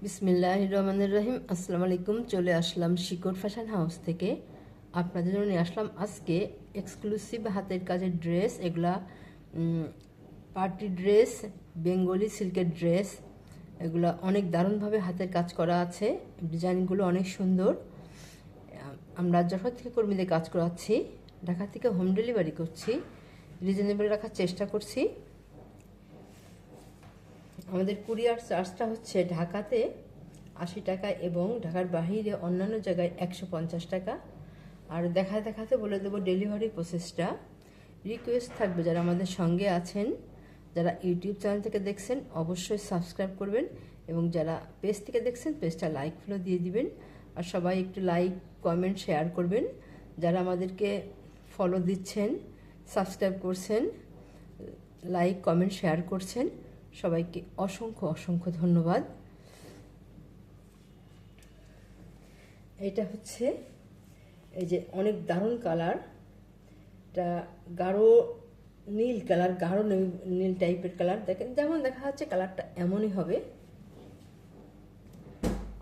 বিসমিল্লাহির রহমানির রহিম। আসসালামু আলাইকুম। চলে আসলাম শিকড় ফ্যাশন হাউস থেকে। আপনাদের জন্য নিয়ে আসলাম আজকে এক্সক্লুসিভ হাতের কাজের ড্রেস। এগুলা পার্টি ড্রেস, বেঙ্গলি সিল্কের ড্রেস। এগুলা অনেক দারুণভাবে হাতের কাজ করা আছে। ডিজাইনগুলো অনেক সুন্দর। আমরা যশোর থেকে কর্মীদের কাজ করাচ্ছি, ঢাকা থেকে হোম ডেলিভারি করছি, রিজনেবল রাখার চেষ্টা করছি। আমাদের কুরিয়ার চার্জটা হচ্ছে ঢাকাতে 80 টাকা এবং ঢাকার বাহিরে অন্যান্য জায়গায় 150 টাকা। আর দেখাতে বলে দেবো ডেলিভারি প্রসেসটা। রিকোয়েস্ট থাকবে, যারা আমাদের সঙ্গে আছেন, যারা ইউটিউব চ্যানেল থেকে দেখছেন অবশ্যই সাবস্ক্রাইব করবেন, এবং যারা পেজ থেকে দেখছেন পেজটা লাইক ফলো দিয়ে দিবেন। আর সবাই একটু লাইক কমেন্ট শেয়ার করবেন। যারা আমাদেরকে ফলো দিচ্ছেন, সাবস্ক্রাইব করছেন, লাইক কমেন্ট শেয়ার করছেন, সবাইকে অসংখ্য ধন্যবাদ। এটা হচ্ছে এই যে অনেক দারুণ কালার, এটা গাঢ় নীল কালার, গাঢ় নীল টাইপের কালার। দেখেন যেমন দেখা যাচ্ছে কালারটা এমনই হবে।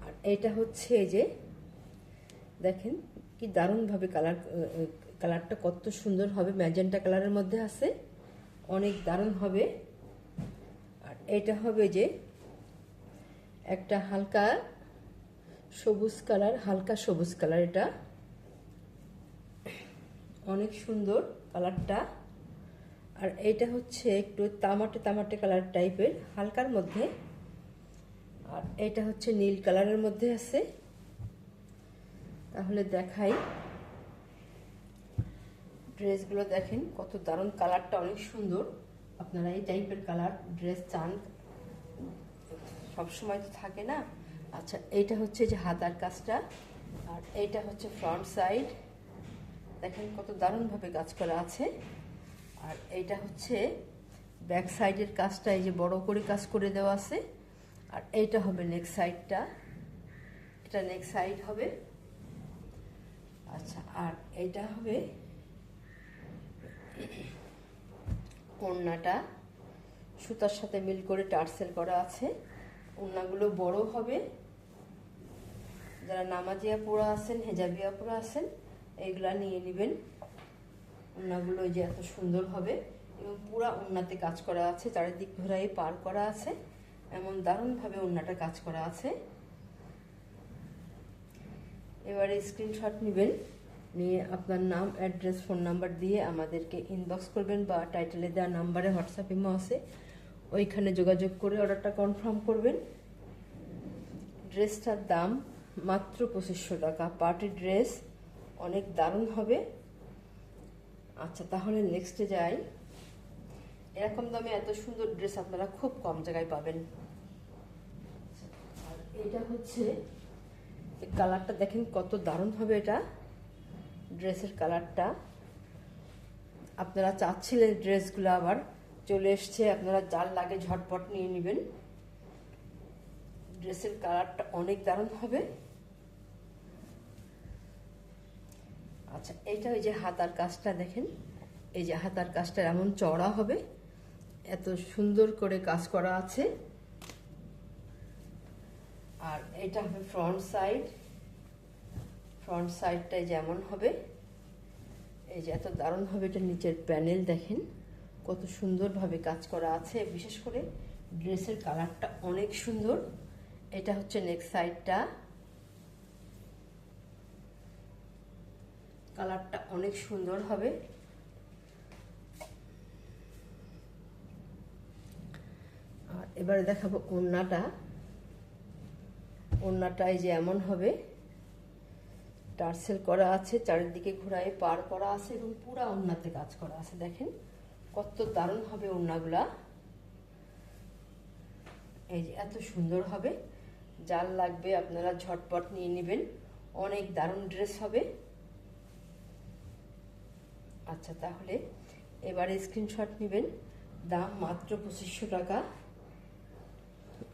আর এটা হচ্ছে এই যে দেখেন কি দারুণভাবে কালারটা কত সুন্দর হবে, ম্যাজেন্টা কালারের মধ্যে আছে, অনেক দারুণ হবে। আর এটা হবে যে একটা হালকা সবুজ কালার, এটা অনেক সুন্দর কালারটা। আর এটা হচ্ছে একটু তামাটে কালার টাইপের হালকার মধ্যে। আর এটা হচ্ছে নীল কালারের মধ্যে আছে। তাহলে দেখাই ড্রেসগুলো, দেখেন কত দারুণ, কালারটা অনেক সুন্দর। আপনারা এই টাইপের কালার ড্রেস চান, সবসময় তো থাকে না। আচ্ছা, এইটা হচ্ছে যে হাতার কাজটা, আর এইটা হচ্ছে ফ্রন্ট সাইড। দেখেন কত দারুণভাবে কাজ করা আছে। আর এইটা হচ্ছে ব্যাক সাইডের কাজটা, এই যে বড় করে কাজ করে দেওয়া আছে। আর এইটা হবে নেক সাইডটা, এটা নেক সাইড হবে। আচ্ছা, আর এইটা হবে ওড়নাটা, সুতার সাথে মিল করে টার্সেল করা আছে। ওড়নাগুলো বড় হবে। যারা নামাজিয়া পরা আছেন, হেজাবিয়া পরা আছেন, এইগুলা নিয়ে নেবেন। ওড়নাগুলো যে এত সুন্দর হবে, এবং পুরা ওড়নাতে কাজ করা আছে, চারিদিক ঘোরাই পার করা আছে, এমন দারুণভাবে ওড়নাটা কাজ করা আছে। এবারে স্ক্রিনশট নেবেন, নিয়ে আপনার নাম, অ্যাড্রেস, ফোন নাম্বার দিয়ে আমাদেরকে ইনবক্স করবেন, বা টাইটেলে দেওয়া নাম্বারে হোয়াটসঅ্যাপ ইমো আছে, ওইখানে যোগাযোগ করে অর্ডারটা কনফার্ম করবেন। ড্রেসটার দাম মাত্র 2500 টাকা। পার্টি ড্রেস, অনেক দারুণ হবে। আচ্ছা, তাহলে নেক্সটে যাই। এরকম দামে এত সুন্দর ড্রেস আপনারা খুব কম জায়গায় পাবেন। আর এটা হচ্ছে কালারটা, দেখেন কত দারুণ হবে এটা ড্রেসের কালারটা। আপনারা চাচ্ছিলেন ড্রেসগুলো, আবার চলে এসছে, আপনারা যার লাগে ঝটপট নিয়ে নেবেন। ড্রেসের কালারটা অনেক দারুণ হবে। আচ্ছা, এইটা ওই যে হাতার কাজটা, দেখেন এই যে হাতার কাজটা এমন চড়া হবে, এত সুন্দর করে কাজ করা আছে। আর এটা হবে ফ্রন্ট সাইডটাই যেমন হবে, এই যে এত দারুণ হবে। এটা নিচের প্যানেল দেখেন কত সুন্দরভাবে কাজ করা আছে, বিশেষ করে ড্রেসের কালারটা অনেক সুন্দর। এটা হচ্ছে নেক সাইডটা, কালারটা অনেক সুন্দর হবে। আর এবারে দেখাবো ওড়নাটাই যে এমন হবে, টার্সেল করা আছে, চারিদিকে ঘোরায় পার করা আছে, এবং পুরা ওড়নাতে কাজ করা আছে। দেখেন কত দারুণ হবে ওড়নাগুলা, এই যে এত সুন্দর হবে। যার লাগবে আপনারা ঝটপট নিয়ে নেবেন, অনেক দারুণ ড্রেস হবে। আচ্ছা, তাহলে এবারে স্ক্রিনশট নেবেন, দাম মাত্র 2500 টাকা,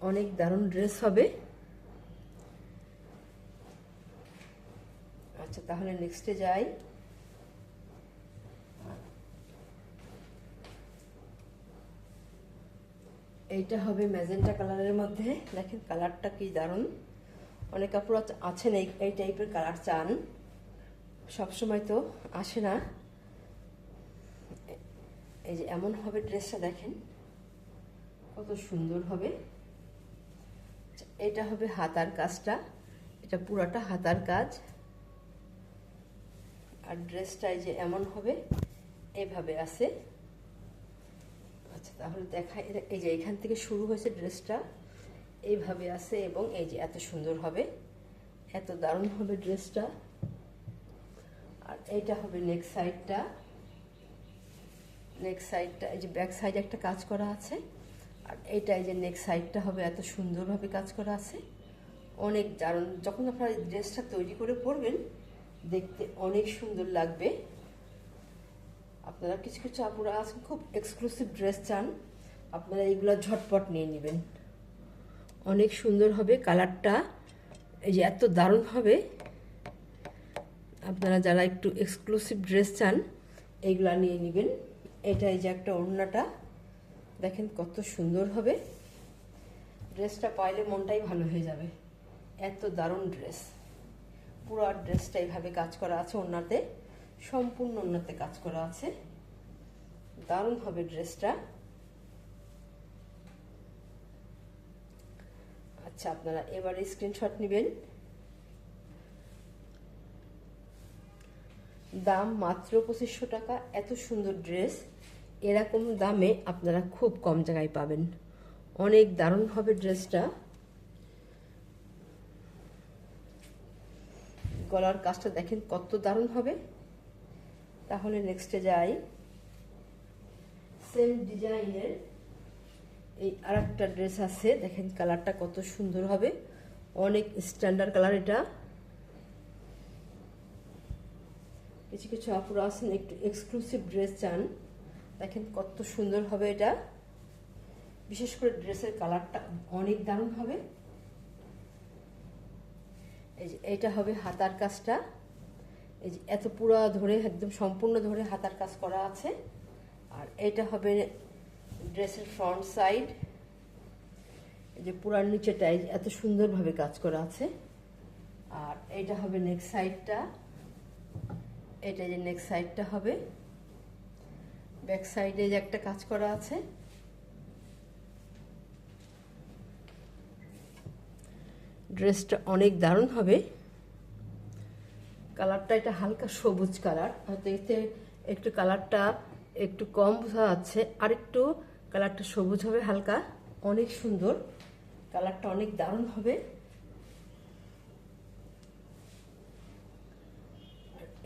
অনেক দারুণ ড্রেস হবে। আচ্ছা, তাহলে নেক্সটে যাই। এইটা হবে ম্যাজেন্টা কালারের মধ্যে। দেখেন কালারটা কি দারুণ। অনেক কাপড় আছেন এই টাইপের কালার চান, সবসময় তো আসে না। এই যে এমন হবে ড্রেসটা, দেখেন কত সুন্দর হবে। এটা হবে হাতার কাজটা, এটা পুরাটা হাতার কাজ। আর ড্রেসটা এই যে এমন হবে, এভাবে আছে। আচ্ছা তাহলে দেখাই, এই যে এখান থেকে শুরু হয়েছে ড্রেসটা, এইভাবে আছে এবং এই যে এত সুন্দর হবে, এত দারুণ হবে ড্রেসটা। আর এইটা হবে নেক সাইডটা। নেক সাইডটা এই যে ব্যাক সাইডে একটা কাজ করা আছে, আর এইটা এই যে নেক সাইডটা হবে এত সুন্দরভাবে কাজ করা আছে, অনেক দারুণ। যখন আপনারা ড্রেসটা তৈরি করে পরবেন দেখতে অনেক সুন্দর লাগবে। আপনারা কিছু কিছু আপুরা আছেন খুব এক্সক্লুসিভ ড্রেস চান, আপনারা এইগুলো ঝটপট নিয়ে নেবেন, অনেক সুন্দর হবে কালারটা। এই যে এত দারুণ হবে। আপনারা যারা একটু এক্সক্লুসিভ ড্রেস চান এইগুলা নিয়ে নেবেন। এটা এই যে একটা ওড়নাটা, দেখেন কত সুন্দর হবে। ড্রেসটা পাইলে মনটাই ভালো হয়ে যাবে, এত দারুণ ড্রেস। পুরো ড্রেসটা এইভাবে কাজ করা আছে, ওড়নাতে সম্পূর্ণ ওড়নাতে কাজ করা আছে, দারুণ হবে ড্রেসটা। আচ্ছা আপনারা এবারে স্ক্রিনশট নেবেন। দাম মাত্র 2500 টাকা। এত সুন্দর ড্রেস এরকম দামে আপনারা খুব কম জায়গায় পাবেন, অনেক দারুণ হবে ড্রেসটা। গলার কাজটা দেখেন কত দারুণ হবে। তাহলে নেক্সটে যাই। সেম ডিজাইনের এই আরেকটা ড্রেস আছে, দেখেন কালারটা কত সুন্দর হবে, অনেক স্ট্যান্ডার্ড কালার। এটা কিছু কিছু আপুরা আছেন একটু এক্সক্লুসিভ ড্রেস চান, দেখেন কত সুন্দর হবে এটা। বিশেষ করে ড্রেসের কালারটা অনেক দারুণ হবে। এই যে এটা হবে হাতার কাজটা, এই যে এত পুরো ধরে একদম সম্পূর্ণ ধরে হাতার কাজ করা আছে। আর এটা হবে ড্রেসের ফ্রন্ট সাইড, এই যে পুরার নিচেটা এত সুন্দরভাবে কাজ করা আছে। আর এটা হবে নেক সাইডটা, এটা যে নেক সাইডটা হবে। ব্যাক সাইডে যে একটা কাজ করা আছে। ড্রেসটা অনেক দারুণ হবে। কালারটা এটা হালকা সবুজ কালার, হয়তো এতে একটু কালারটা একটু কম বোঝা যাচ্ছে, আর একটু কালারটা সবুজ হবে হালকা, অনেক সুন্দর কালারটা, অনেক দারুণ হবে।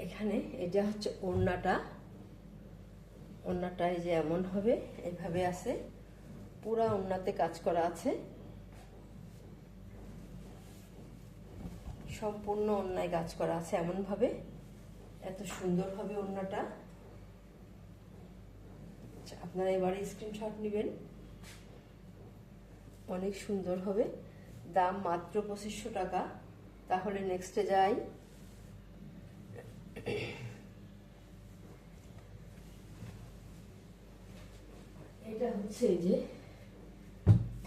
এখানে এটা হচ্ছে ওড়নাটা, ওড়নাটা এই যে এমন হবে, এইভাবে আছে, পুরা ওড়নাতে কাজ করা আছে, সম্পূর্ণ ওড়নায় কাজ করা আছে এমন ভাবে, এত সুন্দর হবে ওড়নাটা। আপনারা এবারে স্ক্রিনশট নেবেন, অনেক সুন্দর হবে। দাম মাত্র 2500 টাকা। তাহলে নেক্সটে যাই। এটা হচ্ছে এই যে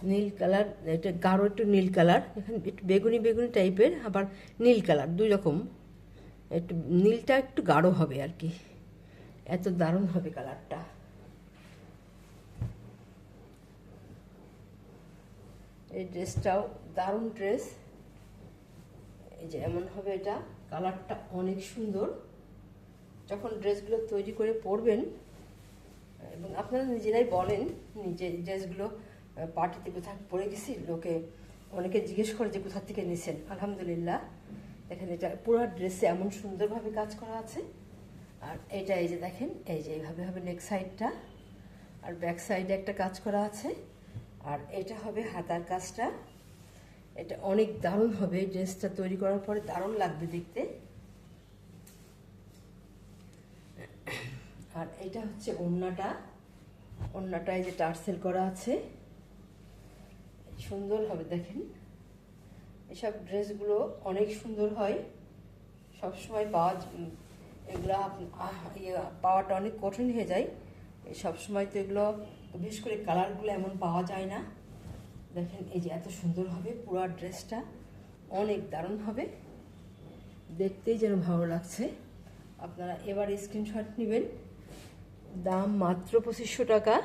নীল কালার, এটা গাঢ় একটু নীল কালার, এখানে একটু বেগুনি বেগুনি টাইপের, আবার নীল কালার, দুই রকম। একটু নীলটা একটু গাঢ় হবে আর কি, এত দারুণ হবে কালারটা। এই ড্রেসটাও দারুণ ড্রেস, এই যে এমন হবে এটা, কালারটা অনেক সুন্দর। যখন ড্রেসগুলো তৈরি করে পরবেন, এবং আপনারা নিজেরাই বলেন নিজে ড্রেসগুলো পার্টিতে কোথাও পরে গেছি, লোকে অনেকে জিজ্ঞেস করে যে কোথা থেকে নিছেন। আলহামদুলিল্লাহ, দেখেন এটা পুরো ড্রেসে এমন সুন্দরভাবে কাজ করা আছে। আর এটা এই যে দেখেন, এই যে এইভাবে হবে নেক সাইডটা, আর ব্যাক সাইডে একটা কাজ করা আছে। আর এটা হবে হাতার কাজটা, এটা অনেক দারুণ হবে। ড্রেসটা তৈরি করার পরে দারুণ লাগবে দেখতে। আর এটা হচ্ছে ওড়নাটা, ওড়নাটা এই যে টার্সেল করা আছে, সুন্দর হবে দেখেন। এসব ড্রেসগুলো অনেক সুন্দর হয়, সবসময় এগুলো পাওয়াটা অনেক কঠিন হয়ে যায়। সবসময় তো এগুলো বিশেষ করে কালারগুলো এমন পাওয়া যায় না। দেখেন এই যে এত সুন্দর হবে পুরো ড্রেসটা, অনেক দারুণ হবে, দেখতেই যেন ভালো লাগছে। আপনারা এবার স্ক্রিনশট নেবেন। দাম মাত্র 2500 টাকা,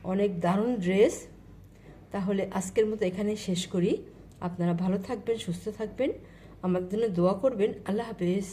অনেক দারুণ ড্রেস। তাহলে আজকের মতো এখানে শেষ করি। আপনারা ভালো থাকবেন, সুস্থ থাকবেন, আমার জন্য দোয়া করবেন। আল্লাহ হাফেজ।